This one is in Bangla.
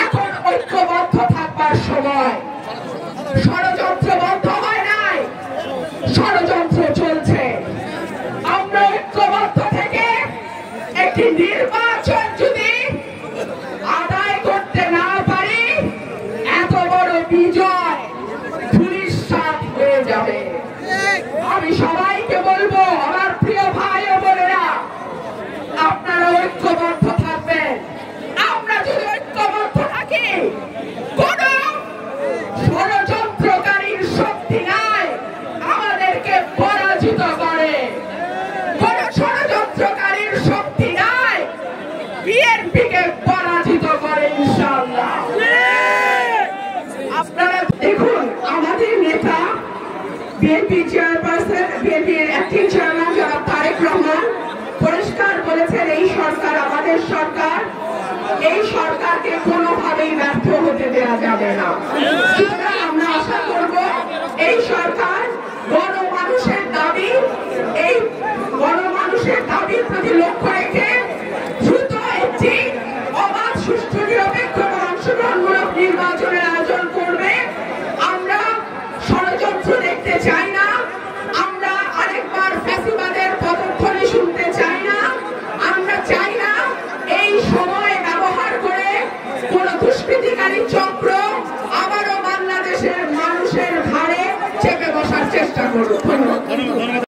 এখন ঐক্যবদ্ধ থাকবার সময়। ষড়যন্ত্র বন্ধ হয় নাই, ষড়যন্ত্র চলছে। আমরা ঐক্যবদ্ধ থেকে একটি নির্বাচন যদি আদায় করতে না পারি, এত বড় বিজয় ধূলিসাৎ হয়ে যাবে। আমি সবাইকে বলবো, আমার প্রিয় ভাই ও বোনেরা, আপনারা ঐক্যবদ্ধ থাকবেন। আমরা যদি ঐক্যবদ্ধ থাকি, কোন ষড়যন্ত্রকারীর শক্তি নাই আমাদেরকে পরাজিত করে। কোন ষড়যন্ত্রকারীর শক্তি নাই বিএনপিকে পরাজিত করে ইনশাআল্লাহ। আপনারা দেখুন, আমাদের নেতা বিএনপি চেয়ারপারসন, বিএনপির অ্যাক্টিং চেয়ারম্যান জনাব তারেক রহমান পরিষ্কার বলেছেন, এই সরকার আমাদের সরকার, এই সরকারকে কোনোভাবেই ব্যর্থ হতে দেওয়া যাবে না। সুতরাং আমরা আশা করব এই সরকার গণমানুষের দাবি, এই গণমানুষের দাবির প্রতি লক্ষ্য রেখে দ্রুত একটি অবাধ, সুষ্ঠু, নিরপেক্ষ এবং অংশগ্রহণমূলক নির্বাচনের আয়োজন করবে। আমরা ষড়যন্ত্র দেখতে চাই না, আমরা আরেকবার ফ্যাসিবাদের পদধ্বনি শুনতে চাই না। আমরা চাই না এই সময় ব্যবহার করে কোন দুষ্কৃতিকারী চক্র আবারও বাংলাদেশের মানুষের ঘাড়ে চেপে বসার চেষ্টা করুক।